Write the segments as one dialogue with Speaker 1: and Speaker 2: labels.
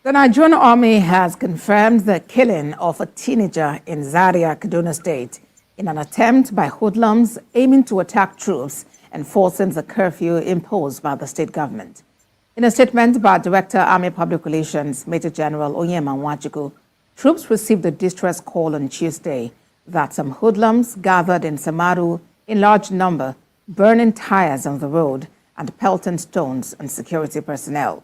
Speaker 1: The Nigerian army has confirmed the killing of a teenager in Zaria, Kaduna State, in an attempt by hoodlums aiming to attack troops enforcing the curfew imposed by the state government. In a statement by Director Army Public Relations Major General Onyema Nwachukwu, troops received a distress call on Tuesday that some hoodlums gathered in Samaru in large number, burning tires on the road and pelting stones on security personnel.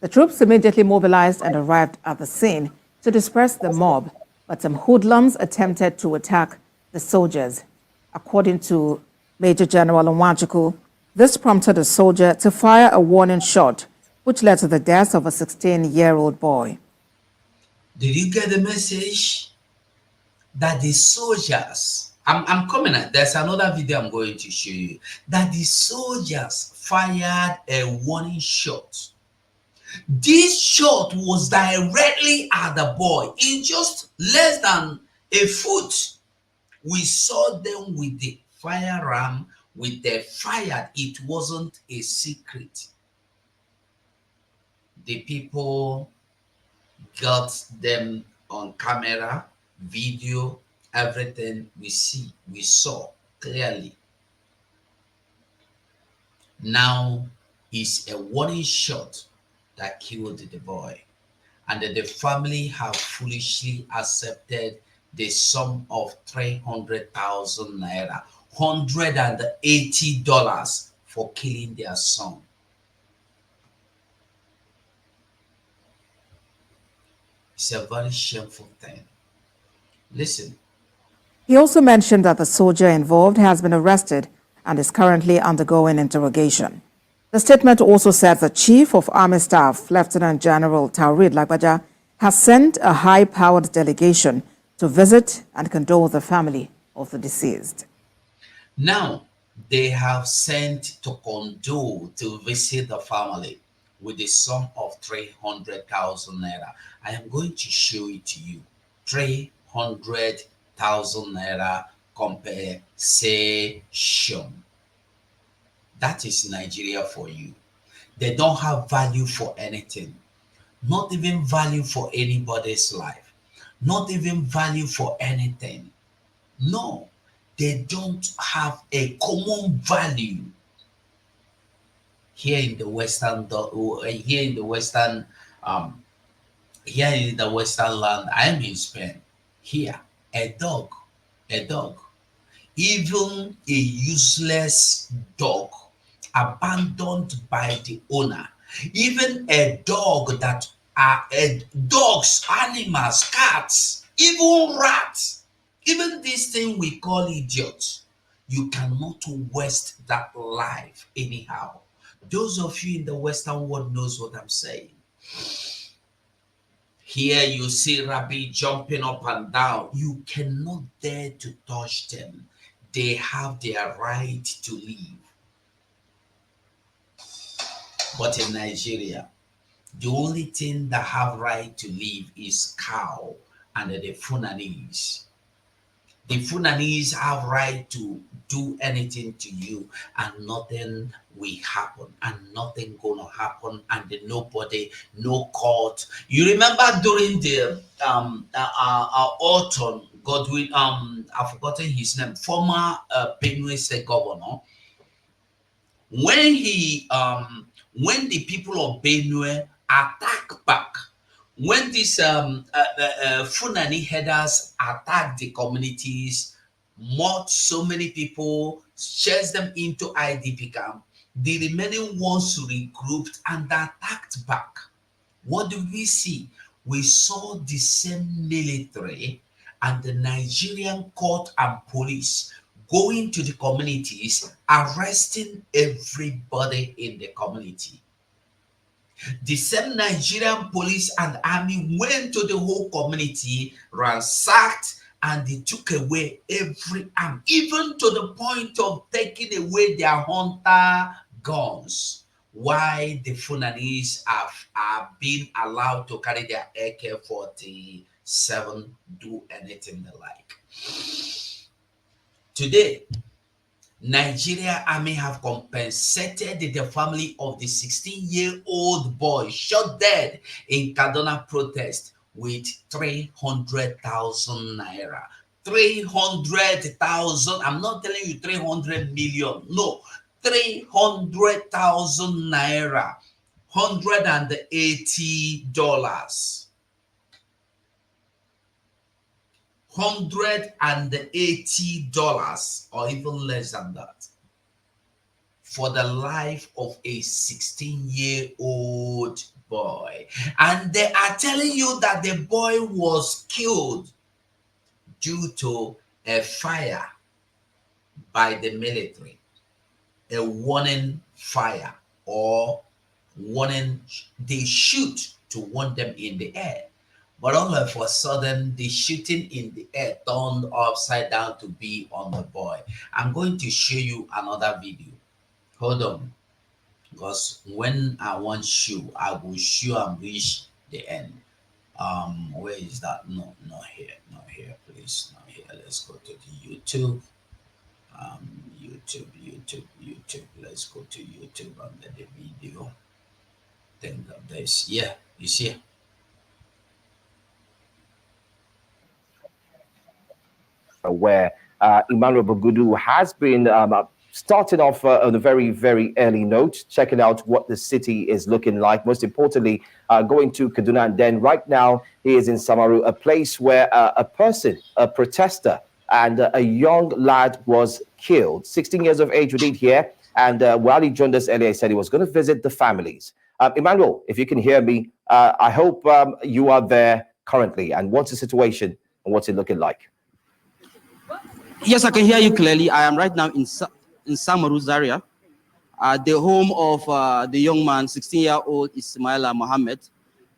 Speaker 1: The troops immediately mobilized and arrived at the scene to disperse the mob, but some hoodlums attempted to attack the soldiers. According to Major General Nwachukwu, this prompted a soldier to fire a warning shot, which led to the death of a 16-year-old boy.
Speaker 2: Did you get the message? That the soldiers, I'm coming at, there's another video I'm going to show you, that the soldiers fired a warning shot. This shot was directly at the boy. In just less than a foot, we saw them with the firearm, with the fire. It wasn't a secret. The people got them on camera, video, everything we saw clearly. Now it's a warning shot that killed the boy, and the family have foolishly accepted the sum of 300,000 naira, $180 for killing their son. It's a very shameful thing. Listen.
Speaker 1: He also mentioned that the soldier involved has been arrested and is currently undergoing interrogation. The statement also said the Chief of Army Staff, Lieutenant General Taurid Lagbaja, has sent a high-powered delegation to visit and condole with the family of the deceased.
Speaker 2: Now, they have sent to condole to visit the family with the sum of 300,000 naira. I am going to show it to you. 300,000 naira compensation. That is Nigeria for you. They don't have value for anything. Not even value for anybody's life. Not even value for anything. No, they don't have a common value. Here in the Western land, I'm in Spain. Here, a dog, even a useless dog abandoned by the owner, even a dog that are dogs, animals, cats, even rats, even this thing we call idiots, you cannot waste that life anyhow. Those of you in the Western world knows what I'm saying. Here you see rabbit jumping up and down. You cannot dare to touch them. They have their right to live. But in Nigeria, the only thing that have right to live is cow and the Funanis. The Funanis have right to do anything to you and nothing will happen and nothing gonna happen and nobody, no court. You remember during the autumn, Godwin, I've forgotten his name, former Benue State governor, when when the people of Benue attack back, when these Funani headers attack the communities, murdered so many people, chased them into IDP camp, the remaining ones regrouped and attacked back. What do we see? We saw the same military and the Nigerian court and police going to the communities, arresting everybody in the community. The same Nigerian police and army went to the whole community, ransacked, and they took away every arm, even to the point of taking away their hunter guns. Why the Funanis are being allowed to carry their AK-47, do anything they like. Today, Nigeria Army have compensated the family of the 16-year-old boy shot dead in Kaduna protest with 300,000 naira. 300,000. I'm not telling you 300 million. No, 300,000 naira. $180. $180 or even less than that for the life of a 16-year-old boy. And they are telling you that the boy was killed due to a fire by the military, a warning fire or warning, they shoot to warn them in the air. But all of a sudden, the shooting in the air turned upside down to be on the boy. I'm going to show you another video. Hold on. Because when I want show, I will show and reach the end. Where is that? No, not here. Not here, please. Not here. Let's go to the YouTube. YouTube. Let's go to YouTube and let the video. Think of this. Yeah, you see.
Speaker 3: Where Emmanuel Bagudu has been starting off on a very, very early note, checking out what the city is looking like. Most importantly, going to Kaduna. And then right now, he is in Samaru, a place where a protester, and a young lad was killed. 16 years of age, we did here. And while he joined us earlier, he said he was going to visit the families. Emmanuel, if you can hear me, I hope you are there currently. And what's the situation and what's it looking like?
Speaker 4: Yes, I can hear you clearly. I am right now in Samaru, Zaria, the home of the young man, 16-year-old Ismaila Mohammed.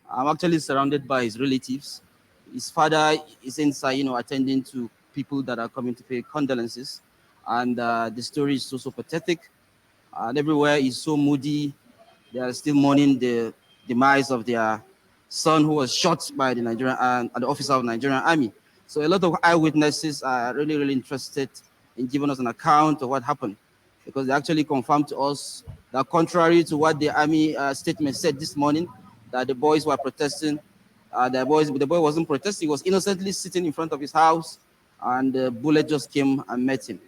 Speaker 4: I'm actually surrounded by his relatives. His father is inside, attending to people that are coming to pay condolences. And the story is so pathetic. And everywhere is so moody. They are still mourning the demise of their son who was shot by the Nigerian and the officer of the Nigerian Army. So a lot of eyewitnesses are really, really interested in giving us an account of what happened, because they actually confirmed to us that contrary to what the Army statement said this morning, that the boys were protesting, the boy wasn't protesting, he was innocently sitting in front of his house, and the bullet just came and met him.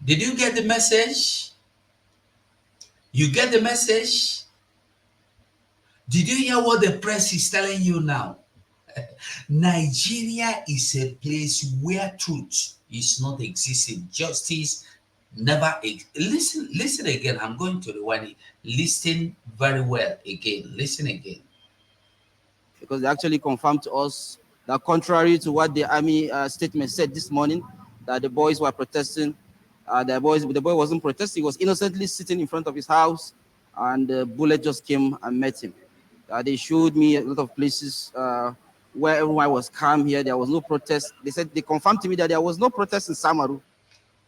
Speaker 2: Did you get the message? You get the message? Did you hear what the press is telling you now? Nigeria is a place where truth is not existing. Justice never listen again. I'm going to rewind it. Listen very well again. Listen again.
Speaker 4: Because they actually confirmed to us that contrary to what the Army statement said this morning, that the boys were protesting, the boy wasn't protesting, he was innocently sitting in front of his house, and the bullet just came and met him. They showed me a lot of places where everyone was calm here. There was no protest. They confirmed to me that there was no protest in Samaru.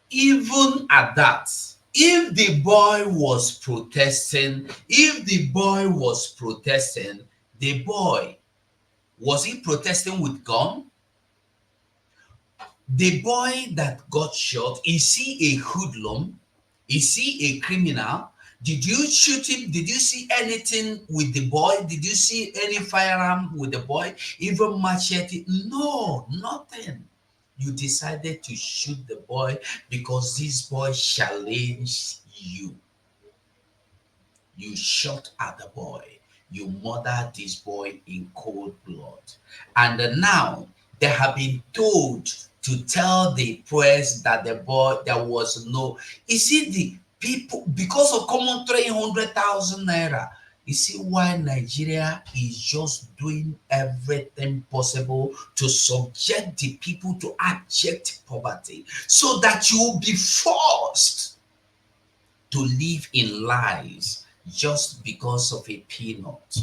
Speaker 2: Even at that, if the boy was protesting, the boy, was he protesting with gun? The boy that got shot, is he a hoodlum? Is he a criminal? Did you shoot him? Did you see anything with the boy? Did you see any firearm with the boy? Even machete? No, nothing. You decided to shoot the boy because this boy challenged you. You shot at the boy. You murdered this boy in cold blood. And now they have been told to tell the press that the boy, there was no, you see, the people, because of common 300,000 naira, you see why Nigeria is just doing everything possible to subject the people to abject poverty, so that you will be forced to live in lies just because of a peanut.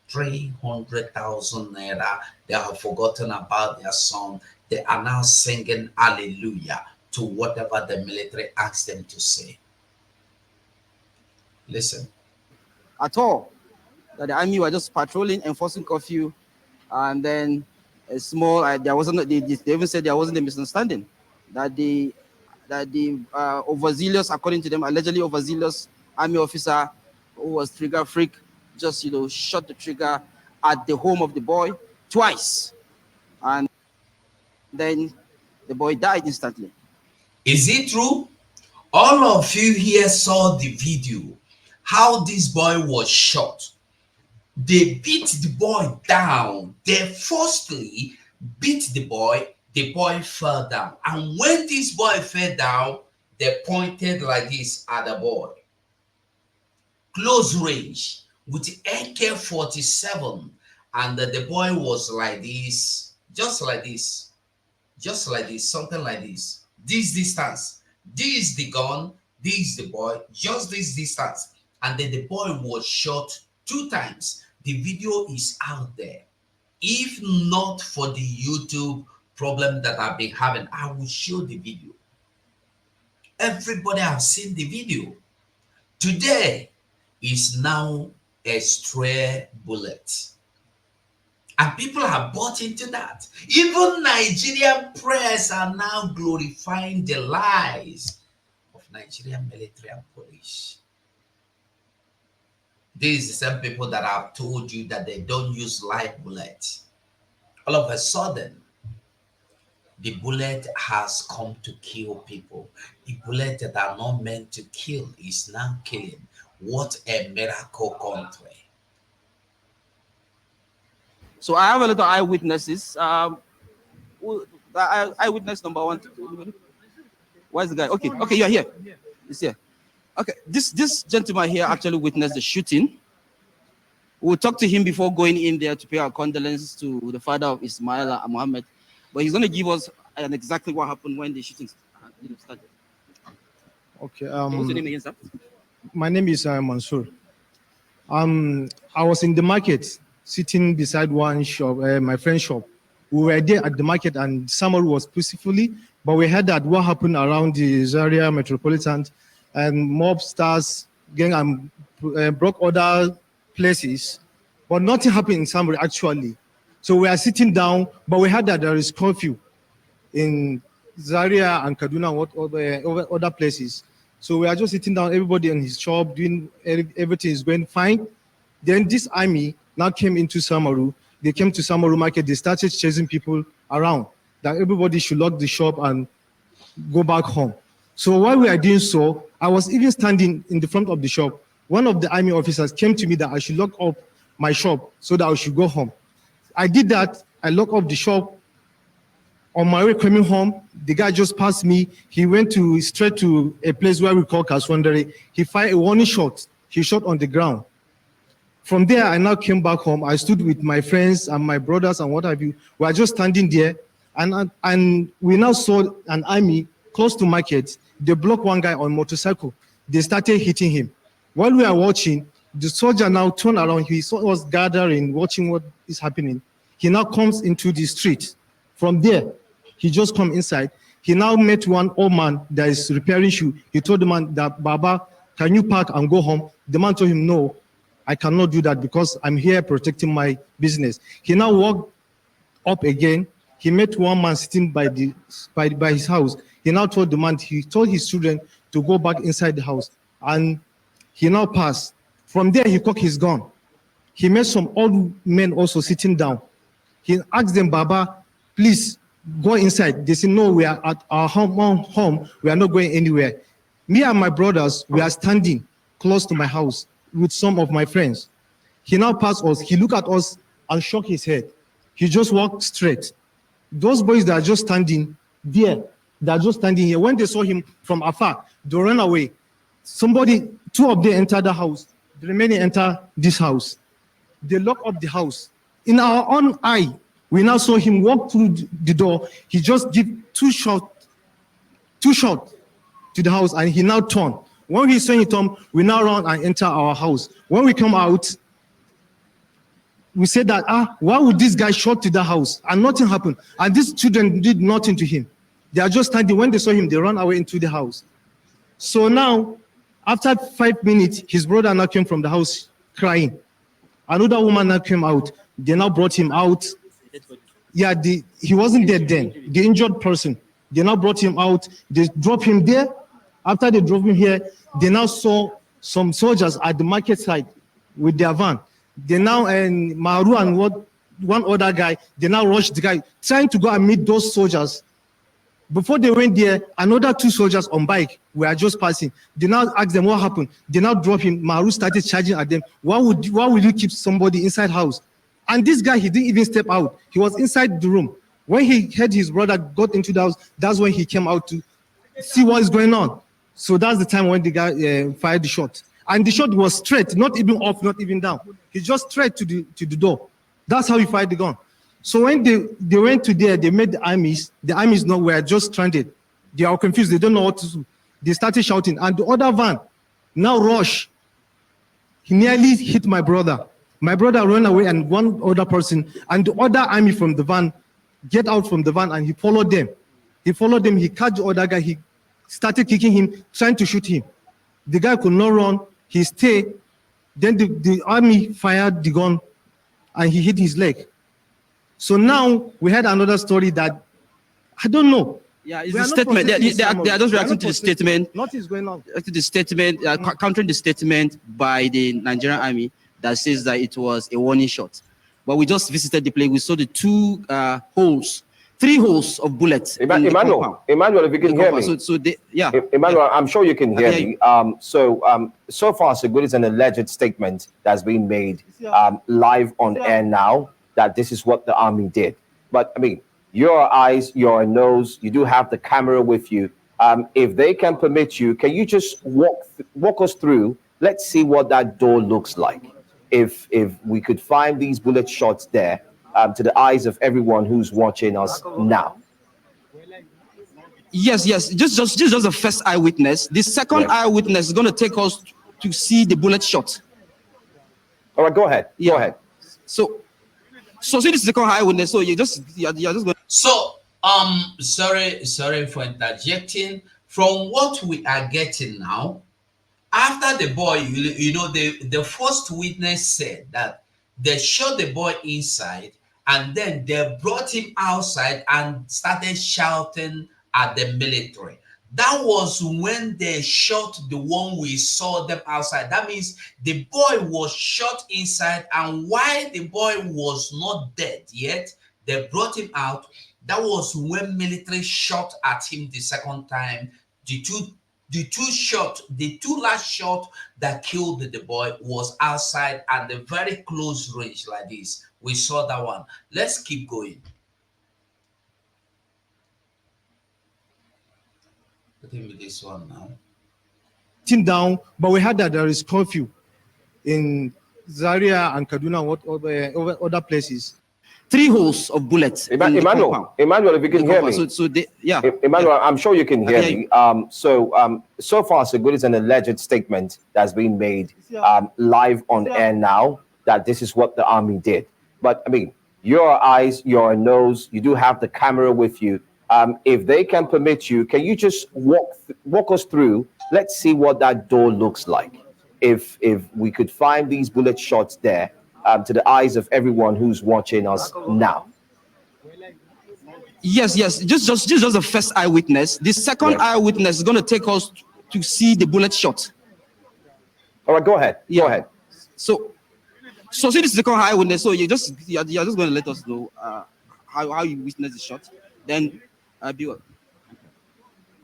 Speaker 2: 300,000 naira. They have forgotten about their son. They are now singing hallelujah to whatever the military asked them to say. Listen.
Speaker 4: At all. That the Army were just patrolling, enforcing curfew, and then a small, there wasn't, they even said there wasn't a misunderstanding, that the that the overzealous, according to them, allegedly overzealous army officer who was trigger freak, just shot the trigger at the home of the boy twice, and then the boy died instantly.
Speaker 2: Is it true? All of you here saw the video, how this boy was shot. They beat the boy down. They forcefully beat the boy fell down. And when this boy fell down, they pointed like this at the boy. Close range with AK-47, and the boy was like this, just like this, something like this. This distance, this is the gun, this is the boy, just this distance. And then the boy was shot 2 times. The video is out there. If not for the YouTube problem that I've been having, I will show the video. Everybody have seen the video. Today is now a stray bullet. And people have bought into that. Even Nigerian press are now glorifying the lies of Nigerian military and police. These are the same people that have told you that they don't use live bullets. All of a sudden, the bullet has come to kill people. The bullet that are not meant to kill is now killing. What a miracle country.
Speaker 4: So I have a lot of eyewitnesses. Eyewitness number 1. Where's the guy? Okay, you're here. He's here. Okay, this gentleman here actually witnessed the shooting. We'll talk to him before going in there to pay our condolences to the father of Ismail Mohammed. But he's going to give us exactly what happened when the shooting started.
Speaker 5: Okay.
Speaker 4: What's your name again, sir?
Speaker 5: My name is Mansour. I was in the market, sitting beside one shop, my friend's shop. We were there at the market, and someone was peacefully, but we heard that what happened around the Zaria metropolitan, and mobsters gang and broke other places, but nothing happened in Samari actually. So we are sitting down, but we heard that there is curfew in Zaria and Kaduna and other places. So we are just sitting down, everybody in his shop, doing everything is going fine. Then this army now came into Samaru. They came to Samaru market. They started chasing people around, that everybody should lock the shop and go back home. So while we are doing so, I was even standing in the front of the shop. One of the army officers came to me that I should lock up my shop so that I should go home. I did that. I locked up the shop. On my way coming home, the guy just passed me. He went straight to a place where we call Kaswandere. He fired a warning shot. He shot on the ground. From there, I now came back home. I stood with my friends and my brothers and what have you. We are just standing there, and we now saw an army close to market. They blocked one guy on motorcycle. They started hitting him. While we are watching, the soldier now turned around. He saw us gathering, watching what is happening. He now comes into the street. From there, he just come inside. He now met one old man that is repairing shoe. He told the man that, Baba, can you park and go home? The man told him, no, I cannot do that because I'm here protecting my business. He now walked up again. He met one man sitting by his house. He now told the man, he told his children to go back inside the house. And he now passed. From there, he cocked his gun. He met some old men also sitting down. He asked them, Baba, please go inside. They said, no, we are at our home. We are not going anywhere. Me and my brothers, we are standing close to my house with some of my friends. He now passed us. He looked at us and shook his head. He just walked straight. Those boys that are just standing there, they are just standing here. When they saw him from afar, they ran away. Two of them entered the house. The remaining enter this house. They locked up the house. In our own eye, we now saw him walk through the door. He just give two shots to the house, and he now turned. When he saw it turn, we now run and enter our house. When we come out, we said that, why would this guy shot to the house? And nothing happened. And these children did nothing to him. They are just standing. When they saw him, they ran away into the house. So now, after 5 minutes, his brother now came from the house crying. Another woman now came out. They now brought him out. Yeah, he wasn't dead then. The injured person. They now brought him out. They dropped him there. After they drove him here, they now saw some soldiers at the market side with their van. They now, and Maru and one other guy, they now rushed the guy, trying to go and meet those soldiers. Before they went there, another 2 soldiers on bike were just passing. They now asked them what happened. They now dropped him. Maru started charging at them. Why would you keep somebody inside house? And this guy, he didn't even step out. He was inside the room. When he heard his brother got into the house, that's when he came out to see what is going on. So that's the time when the guy fired the shot. And the shot was straight, not even off, not even down. He just straight to the door. That's how he fired the gun. So when they went to there, they met the armies were just stranded. They are confused. They don't know what to do. They started shouting. And the other van now rushed. He nearly hit my brother. My brother ran away and one other person. And the other army from the van get out from the van and he followed them. He caught the other guy. He started kicking him, trying to shoot him. The guy could not run. He stayed. Then the army fired the gun and he hit his leg. So now we had another story that I don't know.
Speaker 4: Yeah, it's a statement. They are just reacting to the statement.
Speaker 5: Nothing is going on.
Speaker 4: To the statement, countering the statement by the Nigerian army that says that it was a warning shot. But we just visited the place. We saw the 3 holes of bullets.
Speaker 3: Emmanuel, if you can hear me. Emmanuel, I'm sure you can hear me. So far, so good is an alleged statement that's been made live on air now that this is what the army did. But I mean, your eyes, your nose, you do have the camera with you. If they can permit you, can you just walk us through? Let's see what that door looks like. If we could find these bullet shots there, to the eyes of everyone who's watching us now.
Speaker 4: Yes. Just the first eyewitness. The second eyewitness is going to take us to see the bullet shot.
Speaker 3: All right, go ahead. Go ahead.
Speaker 4: So see the second eyewitness. So you're just going.
Speaker 2: So sorry for interjecting. From what we are getting now, after the boy, the first witness said that they shot the boy inside and then they brought him outside and started shouting at the military. That was when they shot the one we saw them outside. That means the boy was shot inside, and while the boy was not dead yet, they brought him out. That was when military shot at him the second time. The two last shot that killed the boy was outside at the very close range like this. We saw that one. Let's keep going. Let me this one now.
Speaker 5: Down, but we heard that there is curfew in Zaria and Kaduna and over other places.
Speaker 4: 3 holes of bullets.
Speaker 3: Emmanuel, if you can hear me. Emmanuel, I'm sure you can hear me. So far, so good is an alleged statement that's been made live on air now that this is what the army did. But I mean, your eyes, your nose, you do have the camera with you. If they can permit you, can you just walk us through? Let's see what that door looks like. If we could find these bullet shots there, to the eyes of everyone who's watching us now.
Speaker 4: Yes. Just the first eyewitness. The second eyewitness is going to take us to see the bullet shot.
Speaker 3: All right, go ahead. Go ahead.
Speaker 4: So see the second eyewitness. So you're just going to let us know how you witnessed the shot. Then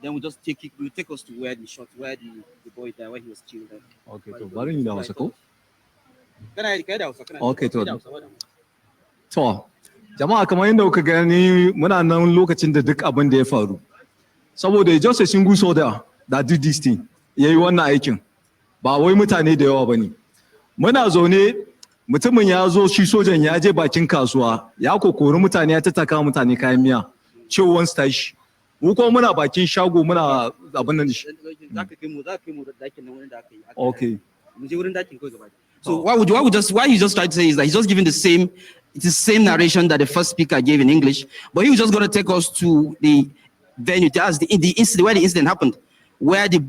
Speaker 4: then we'll just take us to where the shot, where the boy died, where he was killed.
Speaker 6: Okay, so bari ni da Hausa ko? Okay, to jama'a kamar yadda kuka gani muna nan lokacin da duk abin da ya faru. Saboda just a single soldier that did this thing, yayi wannan aikin. Ba wai mutane da yawa bane. Muna zaune mutumin ya zo shi sojan ya je bakin kasuwa, ya kokori mutane ya tattaka mutane kayan miya. Ciwon stash. Mu kuma muna bakin shago muna abin nan shi. Okay.
Speaker 4: So why he just tried to say is that he's just giving the same narration that the first speaker gave in English, but he was just going to take us to the venue, where the incident happened, where the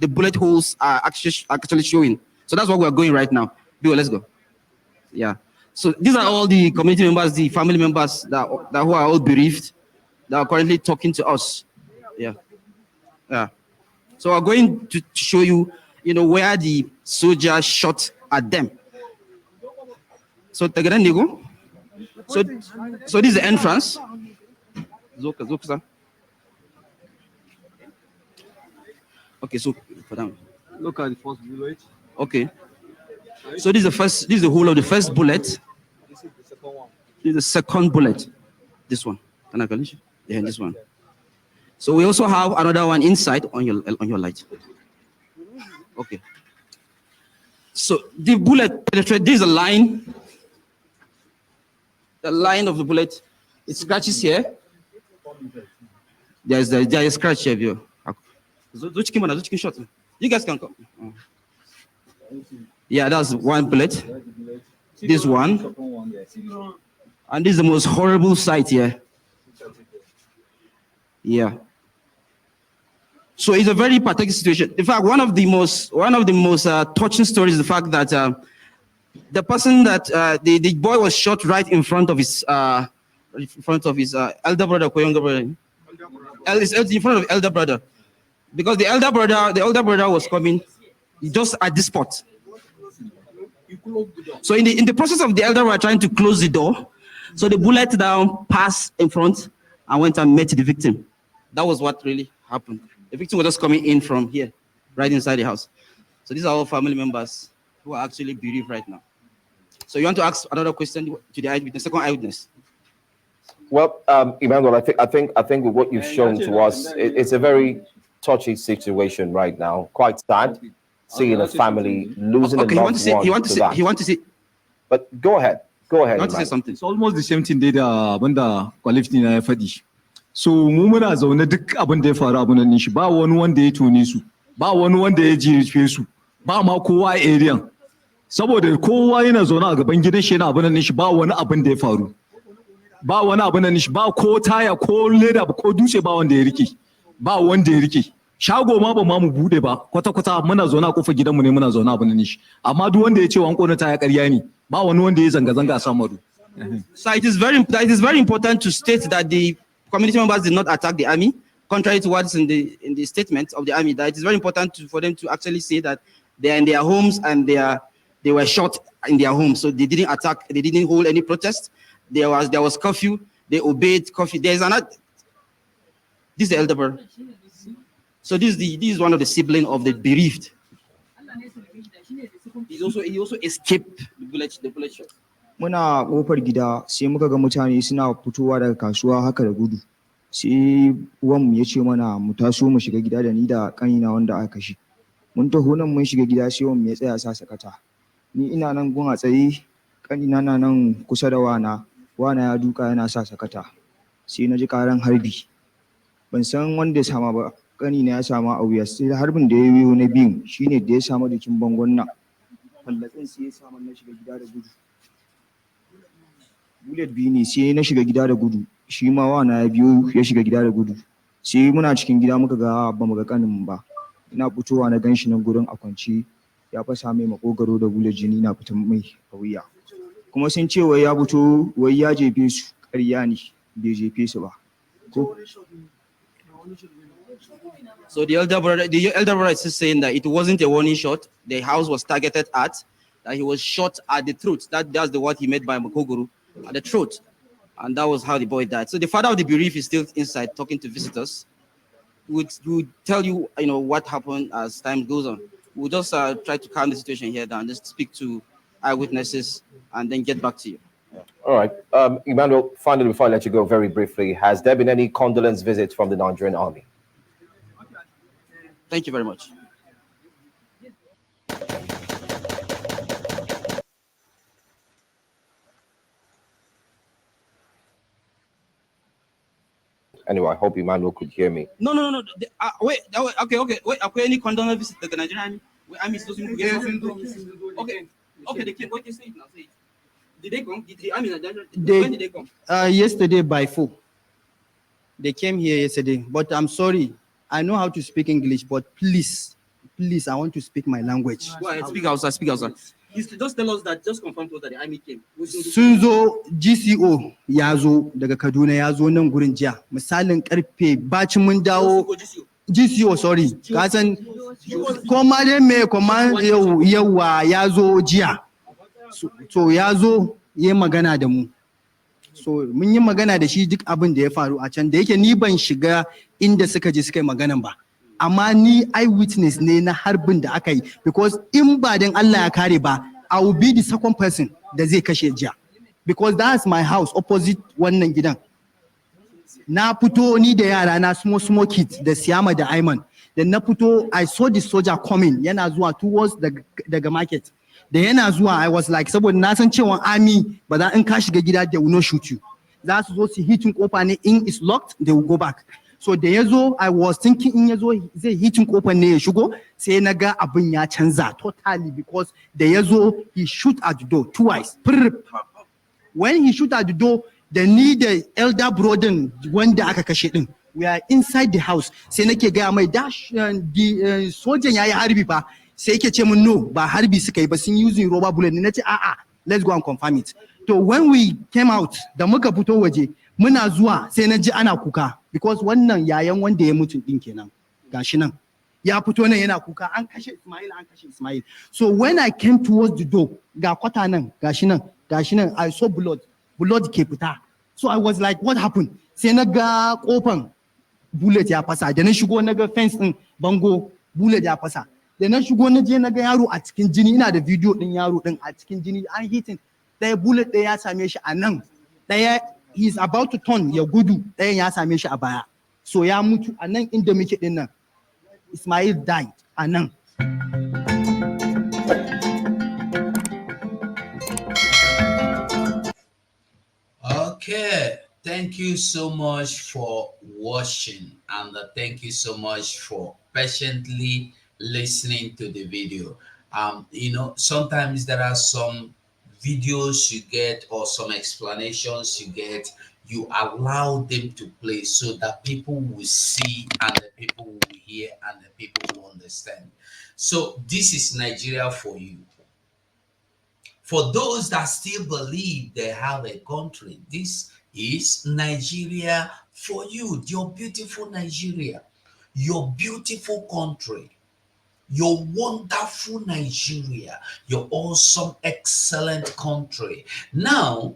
Speaker 4: bullet holes are actually showing. So that's what we're going right now. Bill, let's go. Yeah. So these are all the community members, the family members that who are all bereaved. that are currently talking to us. Yeah. Yeah. So we're going to show you, where the soldier shot at them. So Tagarandigo. So this is the entrance. Zoka. Okay, so for them.
Speaker 6: Look at the first bullet.
Speaker 4: Okay. So this is the whole of the first bullet.
Speaker 6: This is the second one.
Speaker 4: This is the second bullet. This one. Can I call it? Yeah, this one. So we also have another one inside on your light. Okay. So the bullet penetrates. This is a line. The line of the bullet. It scratches here. There's a scratch here. You guys can come. Yeah, that's one bullet. This one. And this is the most horrible sight here. Yeah. So it's a very pathetic situation. In fact, one of the most touching stories is the fact that the person that the boy was shot right in front of his elder brother, younger brother. It's in front of elder brother, because the elder brother was coming just at this spot. So in the process of the elder brother trying to close the door, so the bullet down passed in front and went and met the victim. That was what really happened. The victim was just coming in from here, right inside the house. So these are all family members who are actually bereaved right now. So you want to ask another question to the eyewitness, second eyewitness?
Speaker 3: Well, Emmanuel, I think with what you've shown to us, it's a very touchy situation right now. Quite sad, seeing a family losing a loved one to that.
Speaker 4: He wants to say.
Speaker 3: But go ahead.
Speaker 4: You want to say something?
Speaker 6: It's almost the same thing da abinda qualifying na ya faɗi. So mu muna zaune duk abin da ya faru abun nan shi, ba wani wanda ya tone su, ba wani wanda ya jirfe su, ba ma kowa a area. Saboda kowa yana zaune a gaban gidan shi yana abun nan shi, ba wani abin da ya faru. Ba wani abin nan shi, ba ko taya ko leda ko dutse, ba wanda ya rike. Ba wanda ya rike. Shago ma ba ma mu bude ba, kwata-kwata muna zaune a kofar gidanmu ne, muna zaune abun nan shi. Amma duk wanda ya ce wan kona taya ƙarya ne, ba wani wanda ya zanga-zanga a Samaru.
Speaker 4: So it is very important to state that the community members did not attack the army, contrary to what's in the statement of the army. That it is very important for them to actually say that they are in their homes and they were shot in their homes. So they didn't attack, they didn't hold any protest. There was curfew. They obeyed curfew. There is another. This is the elder brother. So this is one of the siblings of the bereaved. He also escaped the bullet shot.
Speaker 7: Muna kofar gida sai muka ga mutane suna fitowa daga kasuwa haka da gudu. Sai uwanmu ya ce mana mu taso mu shiga gida da ni da kanina wanda aka kashe. Mun taho nan mun shiga gida sai uwanmu ya tsaya sa sakata. Ni ina nan gun a tsaye, kanina na nan kusa da wana ya duka yana sa sakata. Sai na ji karan harbi. Ban san wanda ya sama ba, kanina ya sama a wuya, sai harbin da ya yi na biyun shine da ya sama jikin bangon nan. Fallatsin sai ya sama na shiga gida da gudu. Bullet biyu ne, sai na shiga gida da gudu, shi ma wana ya biyo ya shiga gida da gudu. Sai muna cikin gida muka ga ba mu ga kanin ba. Ina fitowa na ganshi nan gurin a kwance, ya fasa mai makogaro da bullet, jini na fitan mai a wuya. Kuma sun ce wai ya fito wai ya jefe su, ƙarya ne, bai jefe su ba.
Speaker 4: So the elder brother is saying that it wasn't a warning shot. The house was targeted at, that he was shot at the throat. That's the word he made by Makogoro, at the throat. And that was how the boy died. So the father of the bereaved is still inside talking to visitors. We'll tell you, what happened as time goes on. We'll just try to calm the situation here down, just speak to eyewitnesses and then get back to you.
Speaker 3: Yeah. All right. Emmanuel, finally, before I let you go very briefly, has there been any condolence visits from the Nigerian army?
Speaker 4: Thank you very much.
Speaker 3: Anyway, I hope Emmanuel could hear me.
Speaker 4: No. Wait. Okay. Wait. Are there any condolence visits to the Nigerian army? Okay. They came. What they say it now? Say it. Did they come? Did the army Nigerian? When did they come?
Speaker 7: Yesterday by 4. They came here yesterday, but I'm sorry. I know how to speak English, but please, I want to speak my language.
Speaker 4: Go ahead, speak outside. Just tell us that, just confirm to us that the army came.
Speaker 7: Sun zo GCO ya zo daga Kaduna ya zo nan gurin jiya misalin karfe bacin mun dawo GCO sorry ka san kuma dai me kuma yawa ya zo jiya so ya zo yayi magana da mu so mun yi magana da shi duk abin da ya faru a can da yake ni ban shiga inda suka je suka yi maganan ba amma ni eyewitness ne na harbin da aka yi because in ba dan Allah ya kare ba I will be the second person da zai kashe jiya because that's my house opposite wannan gidan na fito ni da yara na small kids da Siyama da Ayman da na fito I saw the soldier coming yana zuwa towards daga market da yana zuwa I was like saboda na san cewa army ba za in ka shiga gida they will not shoot you za su zo su hitin kofa ne in is locked they will go back so da yazo I was thinking in yazo zai hitin kofar ne ya shigo sai na ga abin ya canza totally because da yazo he shoot at the door twice when he shoot at the door da ni da elder brother wanda aka kashe din we are inside the house sai nake ga mai dash sojan yayi harbi fa sai yake ce mun no ba harbi suka yi ba sun using rubber bullet ne nace a'a let's go and confirm it so when we came out da muka fito waje muna zuwa sai na ji ana kuka because wannan yayan wanda ya mutu din kenan gashi nan ya fito nan yana kuka an kashe Ismail so when I came towards the door ga kwata nan gashi nan I saw blood ke fita so I was like what happened sai na ga kofan bullet ya fasa da na shigo na ga fence din bango bullet ya fasa da na shigo na je na ga yaro a cikin jini ina da video din yaro din a cikin jini an hitin ɗaya bullet ɗaya ya same shi a nan ɗaya he's about to turn ya gudu ɗayan ya same shi a baya so ya mutu a nan inda muke din nan Ismail died a nan.
Speaker 2: Okay, thank you so much for watching and thank you so much for patiently listening to the video. You know, sometimes there are some videos you get or some explanations you get, you allow them to play so that people will see and the people will hear and the people will understand. So this is Nigeria for you. For those that still believe they have a country, this is Nigeria for you. Your beautiful Nigeria, your beautiful country, your wonderful Nigeria, your awesome, excellent country. Now,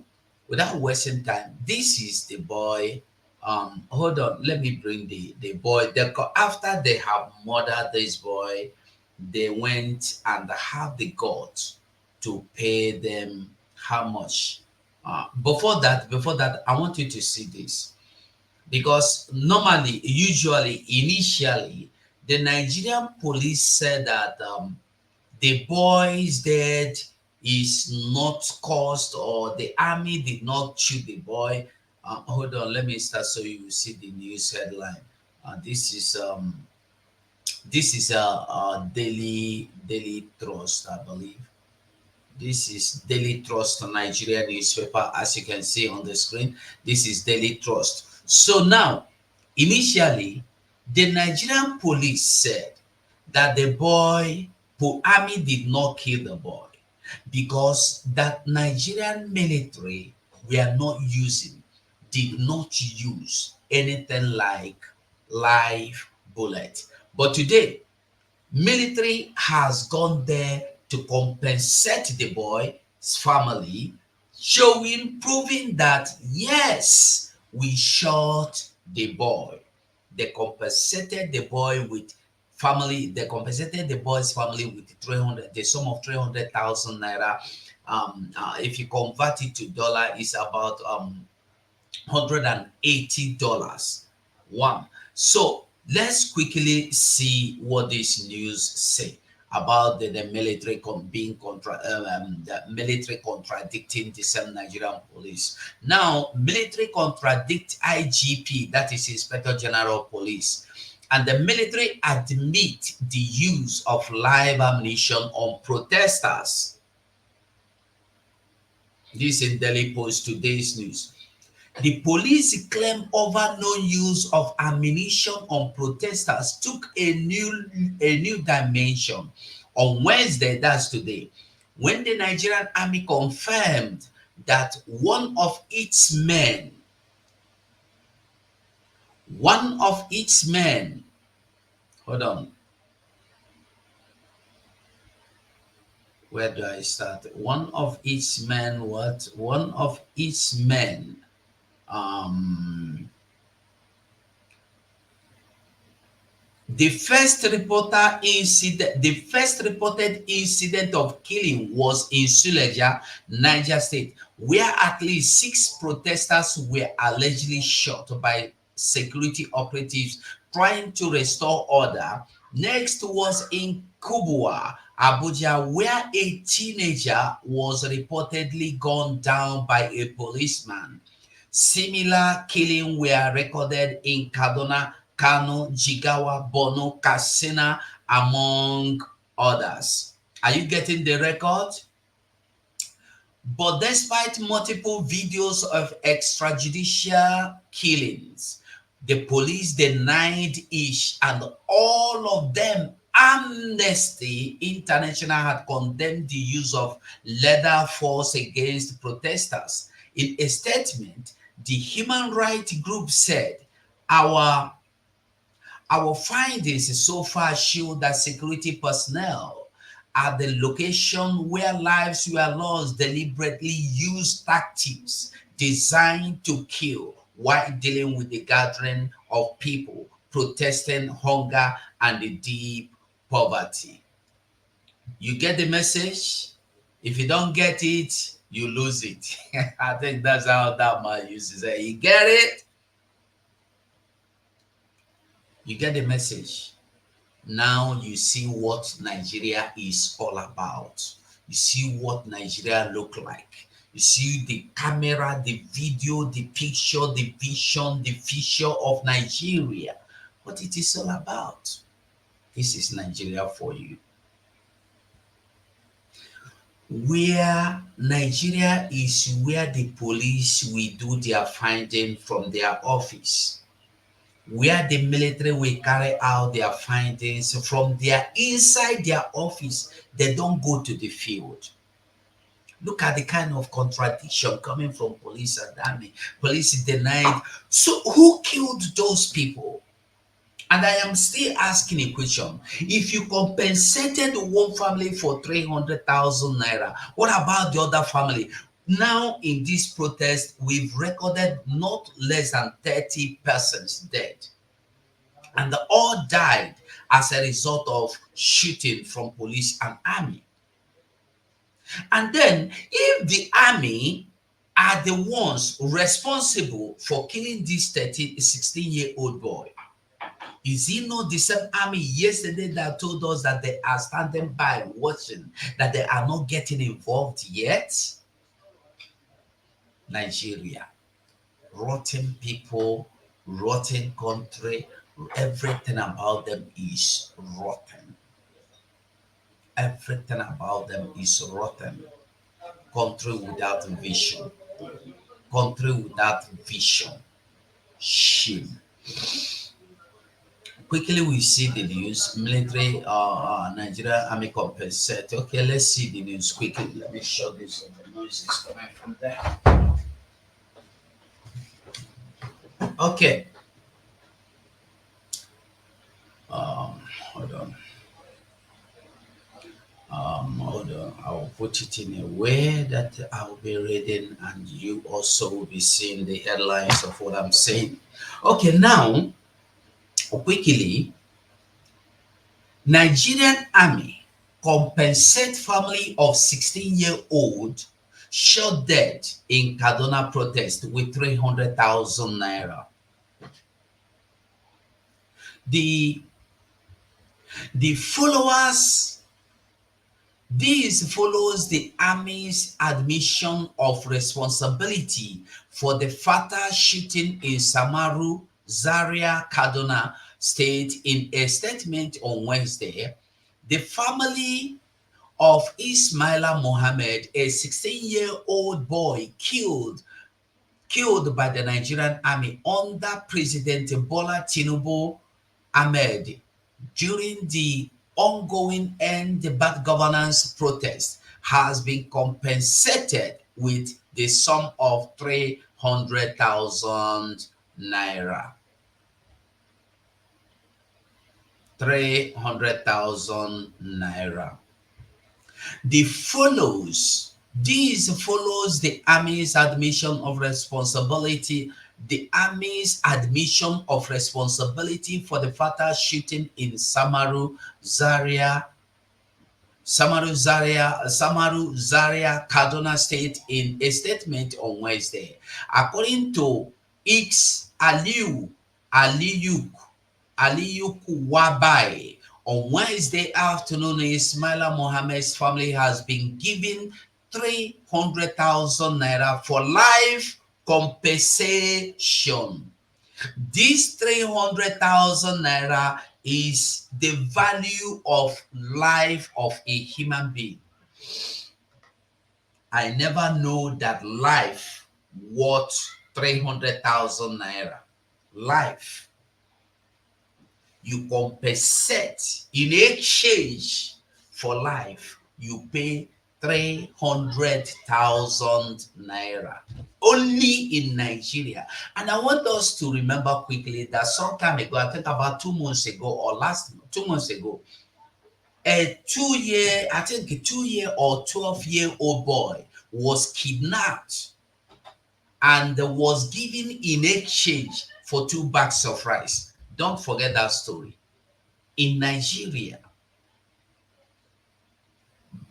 Speaker 2: without wasting time, this is the boy. Hold on, let me bring the boy. After they have murdered this boy, they went and have the guts to pay them how much. Before that, I want you to see this, because normally, usually, initially, the Nigerian police said that the boy's death is not caused, or the army did not shoot the boy. Hold on, let me start so you will see the news headline. This is a Daily Trust, I believe. This is Daily Trust, a Nigerian newspaper, as you can see on the screen. This is Daily Trust. So now, initially, the Nigerian police said that the army did not kill the boy because that Nigerian military did not use anything like live bullet. But today, military has gone there to compensate the boy's family, proving that yes, we shot the boy. They compensated the boy with family. They compensated the boy's family with the sum of 300,000 naira. If you convert it to dollar, it's about $180. One. So let's quickly see what this news say about the military the military contradicting the same Nigerian police. Now, military contradict IGP, that is Inspector General of Police, and the military admit the use of live ammunition on protesters. This in Daily Post, today's news. The police claim overload use of ammunition on protesters took a new dimension on Wednesday, that's today, when the Nigerian army confirmed that one of its men, hold on, where do I start? One of its men, the first reported incident of killing was in Suleja, Niger State, where at least 6 protesters were allegedly shot by security operatives trying to restore order. Next was in Kubwa, Abuja, where a teenager was reportedly gunned down by a policeman. Similar killings were recorded in Kaduna, Kano, Jigawa, Borno, Katsina, among others. Are you getting the record? But despite multiple videos of extrajudicial killings, the police denied each and all of them. Amnesty International had condemned the use of lethal force against protesters. In a statement, the human rights group said, our findings so far show that security personnel at the location where lives were lost deliberately used tactics designed to kill while dealing with the gathering of people protesting hunger and the deep poverty. You get the message? If you don't get it, you lose it. I think that's how that man uses it. You get it? You get the message. Now you see what Nigeria is all about. You see what Nigeria look like. You see the camera, the video, the picture, the vision, the feature of Nigeria. What it is all about. This is Nigeria for you. Where Nigeria is where the police will do their finding from their office. Where the military will carry out their findings from their inside their office. They don't go to the field. Look at the kind of contradiction coming from police and army. Police denied. So who killed those people? And I am still asking a question. If you compensated one family for 300,000 naira, what about the other family? Now, in this protest, we've recorded not less than 30 persons dead. And all died as a result of shooting from police and army. And then, if the army are the ones responsible for killing this 16-year-old boy, is it not the same army yesterday that told us that they are standing by watching, that they are not getting involved yet? Nigeria, rotten people, rotten country, everything about them is rotten. Everything about them is rotten. Country without vision. Country without vision. Shame. Quickly, we see the news. Military, Nigeria army compensate. Okay, let's see the news quickly. Let me show this. The noise is coming from there. Okay. Hold on. Hold on. I will put it in a way that I will be reading, and you also will be seeing the headlines of what I'm saying. Okay, now, quickly, Nigerian army compensate family of 16-year-old shot dead in Kaduna protest with 300,000 naira. This follows the army's admission of responsibility for the fatal shooting in Samaru, Zaria, Kaduna State. In a statement on Wednesday, the family of Ismaila Mohammed, a 16-year-old boy killed by the Nigerian army under President Bola Tinubu Ahmed during the ongoing End Bad Governance protest, has been compensated with the sum of 300,000 naira. 300,000 naira. This follows the army's admission of responsibility. The army's admission of responsibility for the fatal shooting in Samaru, Zaria, Kaduna State in a statement on Wednesday. According to X Aliyuk Wabai, on Wednesday afternoon, Ismaila Mohammed's family has been given 300,000 naira for life compensation. This 300,000 naira is the value of life of a human being. I never know that life worth 300,000 naira. Life. You compensate in exchange for life. You pay 300,000 naira only in Nigeria. And I want us to remember quickly that some time ago, I think about 2 months ago or 2 months ago, a 2-year or 12-year-old boy was kidnapped and was given in exchange for 2 bags of rice. Don't forget that story. In Nigeria,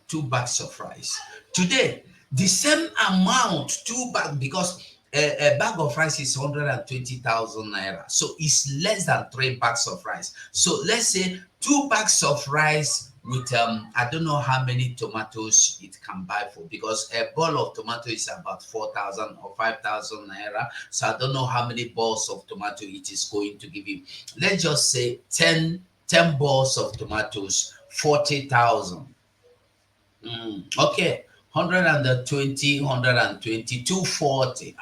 Speaker 2: 2 bags of rice. Today, the same amount, 2 bags, because a bag of rice is 120,000 naira. So it's less than 3 bags of rice. So let's say 2 bags of rice with I don't know how many tomatoes it can buy for, because a ball of tomato is about 4,000 or 5,000 naira. So I don't know how many balls of tomato it is going to give you. Let's just say 10 balls of tomatoes, 40,000. Okay, 120, 240,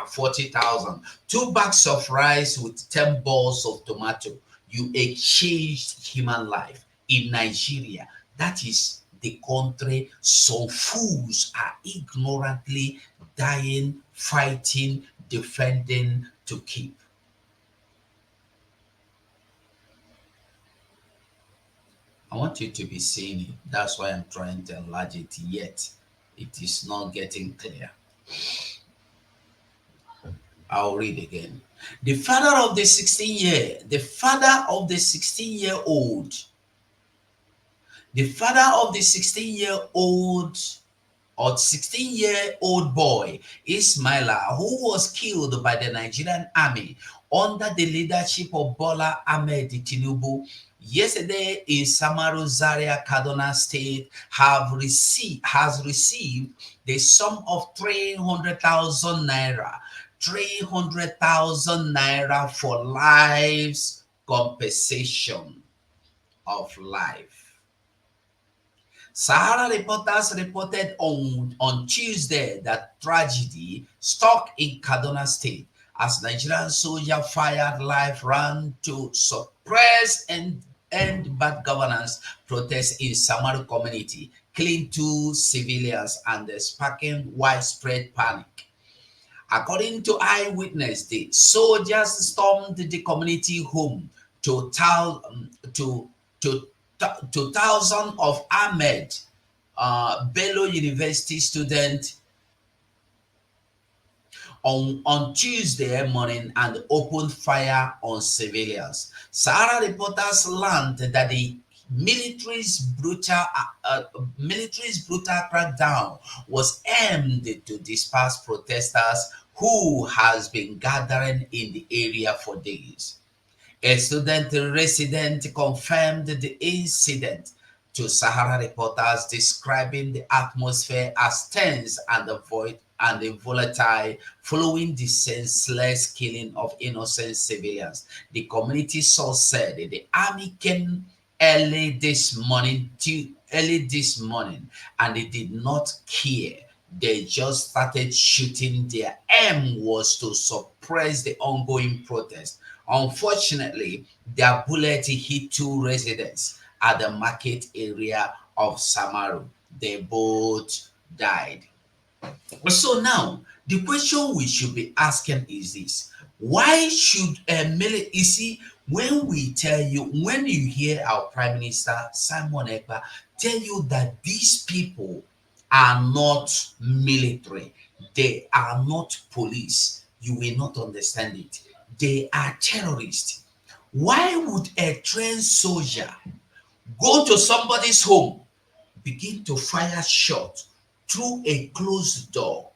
Speaker 2: 40,000. 2 bags of rice with 10 balls of tomato. You exchanged human life in Nigeria. That is the country some fools are ignorantly dying, fighting, defending to keep. I want you to be seeing it. That's why I'm trying to enlarge it, yet it is not getting clear. I'll read again. The father of the 16-year-old, the father of the 16-year-old or 16-year-old boy, Ismaila, who was killed by the Nigerian army under the leadership of Bola Ahmed Tinubu yesterday in Samaru, Zaria, Kaduna State, has received the sum of 300,000 naira. 300,000 naira for life's compensation of life. Sahara Reporters reported on Tuesday that tragedy struck in Kaduna State as Nigerian soldier fired live round to suppress and end bad governance protests in Samaru community, killing 2 civilians and sparking widespread panic. According to eyewitness, the soldiers stormed the community home to thousands of Ahmed Bello University students on Tuesday morning and opened fire on civilians. Sahara Reporters learned that the military's brutal crackdown was aimed to disperse protesters who has been gathering in the area for days. A student resident confirmed the incident to Sahara Reporters, describing the atmosphere as tense and volatile following the senseless killing of innocent civilians. The community source said the army came early this morning, and they did not care. They just started shooting. Their aim was to suppress the ongoing protest. Unfortunately, their bullet hit 2 residents at the market area of Samaru. they both died. So now, the question we should be asking is this: why should a military? You see, when we tell you, when you hear our Prime Minister Simon Ekpa tell you that these people are not military, they are not police, you will not understand it. They are terrorists. Why would a trained soldier go to somebody's home, begin to fire shots through a closed door,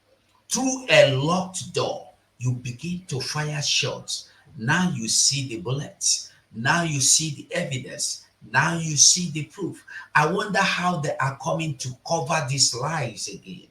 Speaker 2: through a locked door? You begin to fire shots. Now you see the bullets. Now you see the evidence. Now you see the proof. I wonder how they are coming to cover these lies again.